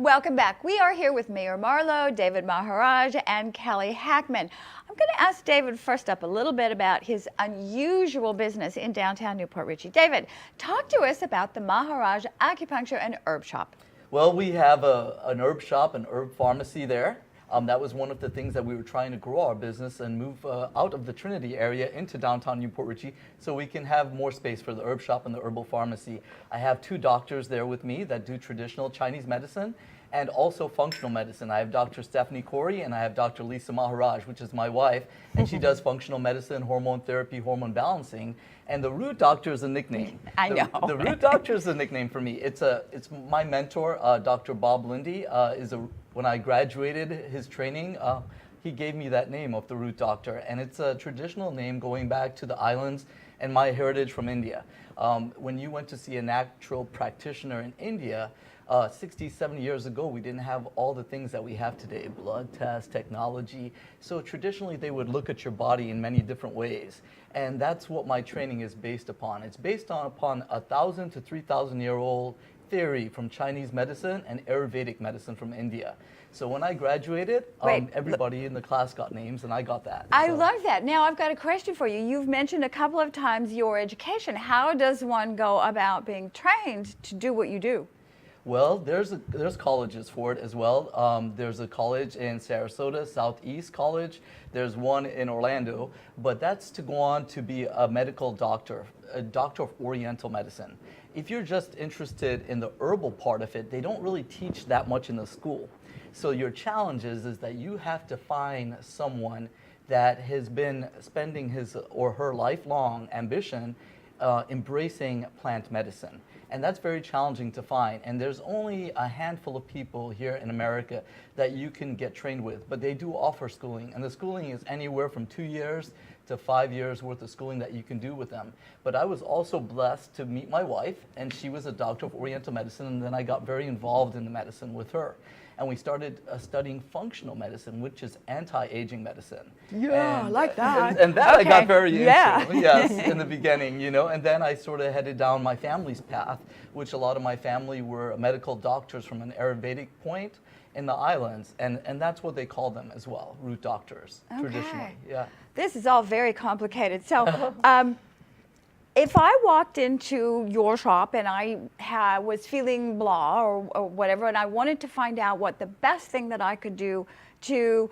Welcome back. We are here with Mayor Marlowe, David Maharajh, and Kelly Hackman. I'm going to ask David first up a little bit about his unusual business in downtown Newport Richey. David, talk to us about the Maharajh Acupuncture and Herb Shop. Well, we have an herb shop, an herb pharmacy there. That was one of the things that we were trying to grow our business and move out of the Trinity area into downtown Newport Richey so we can have more space for the herb shop and the herbal pharmacy. I have two doctors there with me that do traditional Chinese medicine and also functional medicine. I have Dr. Stephanie Corey and I have Dr. Lisa Maharajh, which is my wife, and she does functional medicine, hormone therapy, hormone balancing. And the Root Doctor is a nickname. I know. The Root Doctor is a nickname for me. It's my mentor, Dr. Bob Lindy, when I graduated his training, he gave me that name of the Root Doctor, and it's a traditional name going back to the islands and my heritage from India. When you went to see a natural practitioner in India, 60, 70 years ago, we didn't have all the things that we have today, blood tests, technology. So traditionally, they would look at your body in many different ways. And that's what my training is based upon. It's based upon 1,000 to 3,000-year-old theory from Chinese medicine and Ayurvedic medicine from India. So when I graduated, everybody in the class got names, and I got that. I love that. Now I've got a question for you. You've mentioned a couple of times your education. How does one go about being trained to do what you do? Well, there's colleges for it as well. There's a college in Sarasota, Southeast College. There's one in Orlando, but that's to go on to be a medical doctor, a doctor of Oriental medicine. If you're just interested in the herbal part of it, they don't really teach that much in the school. So your challenge is that you have to find someone that has been spending his or her lifelong ambition embracing plant medicine. And that's very challenging to find. And there's only a handful of people here in America that you can get trained with, but they do offer schooling. And the schooling is anywhere from 2 years to 5 years worth of schooling that you can do with them. But I was also blessed to meet my wife, and she was a doctor of Oriental medicine, and then I got very involved in the medicine with her. And we started studying functional medicine, which is anti-aging medicine. Yeah, I like that. And that okay. I got very into, yes, in the beginning, you know. And then I sort of headed down my family's path, which a lot of my family were medical doctors from an Ayurvedic point in the islands. And that's what they call them as well, root doctors, traditionally. Yeah. This is all very complicated. So, if I walked into your shop and I was feeling blah or whatever, and I wanted to find out what the best thing that I could do to,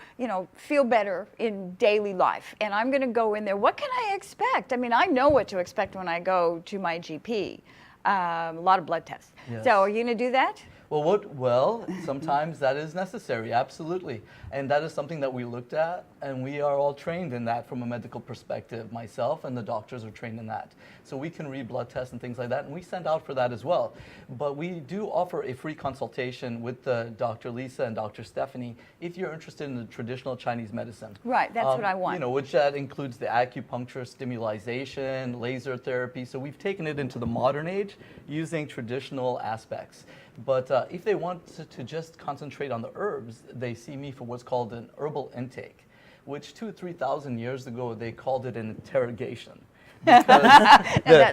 feel better in daily life, and I'm going to go in there, what can I expect? I mean, I know what to expect when I go to my GP. A lot of blood tests. Yes. So, are you going to do that? Well, sometimes that is necessary, absolutely. And that is something that we looked at, and we are all trained in that from a medical perspective. Myself and the doctors are trained in that. So we can read blood tests and things like that, and we send out for that as well. But we do offer a free consultation with Dr. Lisa and Dr. Stephanie if you're interested in the traditional Chinese medicine. Right, that's what I want. Which that includes the acupuncture, stimulation, laser therapy. So we've taken it into the modern age using traditional aspects. But if they want to just concentrate on the herbs, they see me for what's called an herbal intake, which 2,000 to 3,000 years ago, they called it an interrogation. Because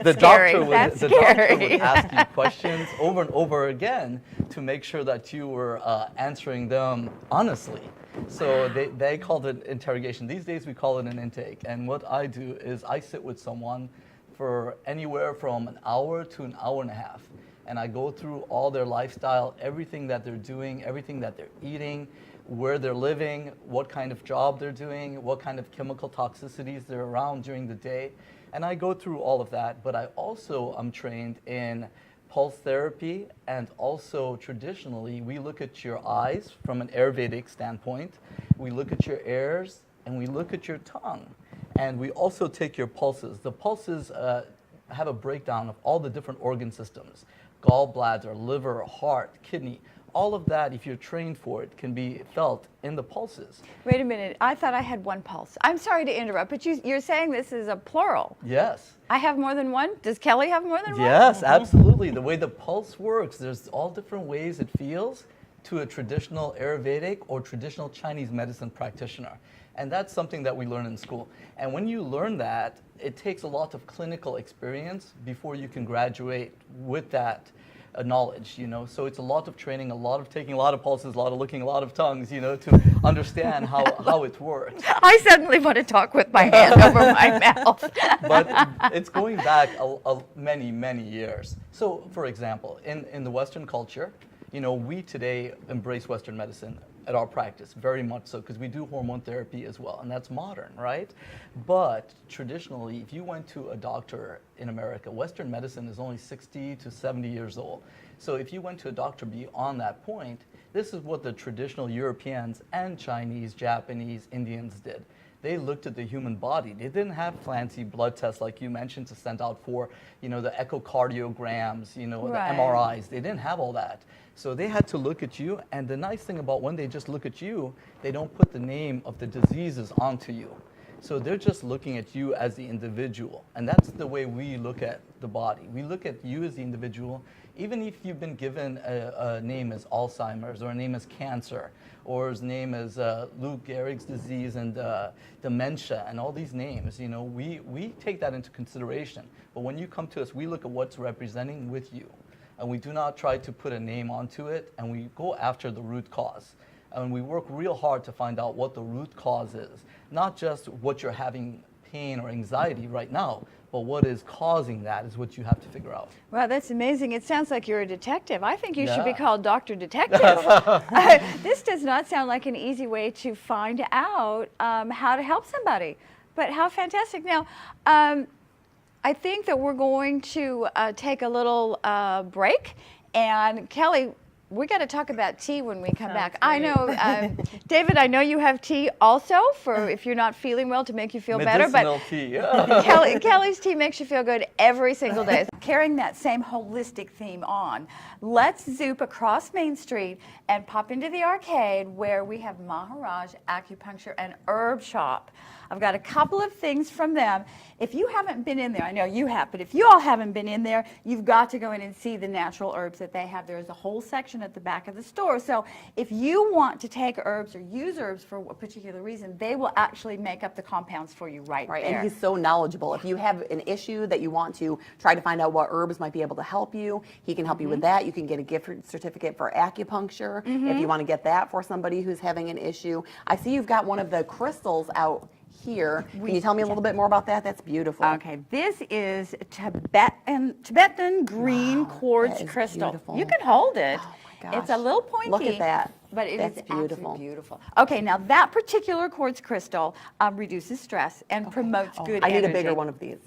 the doctor would ask you questions over and over again to make sure that you were answering them honestly. So they called it interrogation. These days we call it an intake. And what I do is I sit with someone for anywhere from an hour to an hour and a half. And I go through all their lifestyle, everything that they're doing, everything that they're eating, where they're living, what kind of job they're doing, what kind of chemical toxicities they're around during the day. And I go through all of that, but I also am trained in pulse therapy, and also traditionally we look at your eyes from an Ayurvedic standpoint, we look at your ears, and we look at your tongue. And we also take your pulses. The pulses have a breakdown of all the different organ systems. Gallbladder, liver, heart, kidney, all of that, if you're trained for it, can be felt in the pulses. Wait a minute, I thought I had one pulse. I'm sorry to interrupt, but you're saying this is a plural. Yes. I have more than one? Does Kelly have more than one? Yes, absolutely. The way the pulse works, there's all different ways it feels to a traditional Ayurvedic or traditional Chinese medicine practitioner. And that's something that we learn in school. And when you learn that, it takes a lot of clinical experience before you can graduate with that knowledge, So it's a lot of training, a lot of taking a lot of pulses, a lot of looking, a lot of tongues, to understand how it works. I suddenly want to talk with my hand over my mouth. But it's going back many, many years. So, for example, in the Western culture, we today embrace Western medicine at our practice, very much so, because we do hormone therapy as well, and that's modern, right? But traditionally, if you went to a doctor in America, Western medicine is only 60 to 70 years old. So if you went to a doctor beyond that point, this is what the traditional Europeans and Chinese, Japanese, Indians did. They looked at the human body. They didn't have fancy blood tests like you mentioned to send out for, the echocardiograms, the MRIs. They didn't have all that. So they had to look at you, and the nice thing about when they just look at you, they don't put the name of the diseases onto you. So they're just looking at you as the individual, and that's the way we look at the body. We look at you as the individual, even if you've been given a name as Alzheimer's or a name as cancer, or his name as Lou Gehrig's disease and dementia and all these names, we take that into consideration. But when you come to us, we look at what's representing with you. And we do not try to put a name onto it, and we go after the root cause. And we work real hard to find out what the root cause is, not just what you're having pain or anxiety right now, but what is causing that is what you have to figure out. Wow, that's amazing. It sounds like you're a detective. I think you should be Yeah. called Dr. Detective. This does not sound like an easy way to find out how to help somebody, but how fantastic. Now, I think that we're going to take a little break, and Kelly, we got to talk about tea when we come back. I know, David, I know you have tea also for if you're not feeling well to make you feel better. Medicinal tea. Kelly's tea makes you feel good every single day. Carrying that same holistic theme on, let's zoop across Main Street and pop into the arcade where we have Maharajh Acupuncture and Herb Shop. I've got a couple of things from them. If you haven't been in there, I know you have, but if you all haven't been in there, you've got to go in and see the natural herbs that they have. There's a whole section at the back of the store. So if you want to take herbs or use herbs for a particular reason, they will actually make up the compounds for you right there. And he's so knowledgeable. If you have an issue that you want to try to find out what herbs might be able to help you, he can help you with that. You can get a gift certificate for acupuncture if you want to get that for somebody who's having an issue. I see you've got one of the crystals out here. Can you tell me a little bit more about that? That's beautiful. Okay, this is Tibetan green quartz that is crystal. beautiful. You can hold it. Oh my It's a gosh. little pointy. Look at that. But it That's is beautiful. absolutely beautiful. Okay, now that particular quartz crystal reduces stress and promotes good I need energy. a bigger one of these.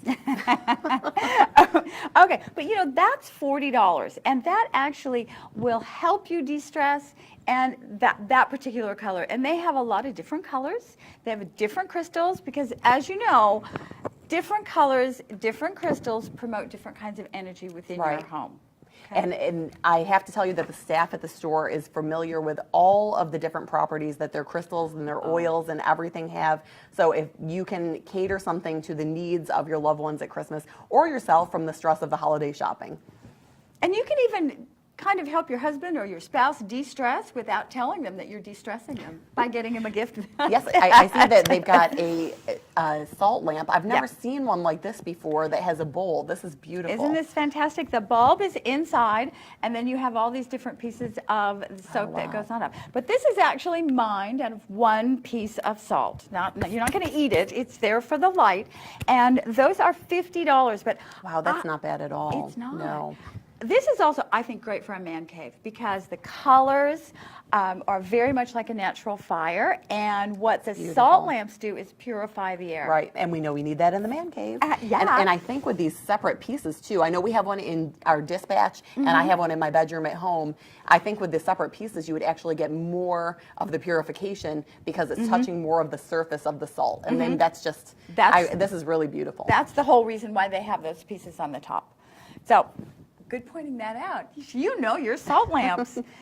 Okay, but that's $40, and that actually will help you de-stress and that particular color. And they have a lot of different colors. They have different crystals because, as you know, different colors, different crystals promote different kinds of energy within Right. your home. Okay. And I have to tell you that the staff at the store is familiar with all of the different properties that their crystals and their oils and everything have. So if you can cater something to the needs of your loved ones at Christmas or yourself from the stress of the holiday shopping. And you can even kind of help your husband or your spouse de-stress without telling them that you're de-stressing them by getting them a gift. Yes, I see that they've got a salt lamp. I've never Yeah. seen one like this before that has a bowl. This is beautiful. Isn't this fantastic? The bulb is inside, and then you have all these different pieces of soap that goes on top. But this is actually mined out of one piece of salt. Now, you're not going to eat it. It's there for the light. And those are $50. But Wow, that's not bad at all. It's not. No. This is also, I think, great for a man cave because the colors are very much like a natural fire, and what the salt lamps do is purify the air. Right, and we know we need that in the man cave. Yeah. And I think with these separate pieces too, I know we have one in our dispatch, and I have one in my bedroom at home. I think with the separate pieces, you would actually get more of the purification because it's touching more of the surface of the salt. And then that's just, this is really beautiful. That's the whole reason why they have those pieces on the top. So, good pointing that out. You know your salt lamps.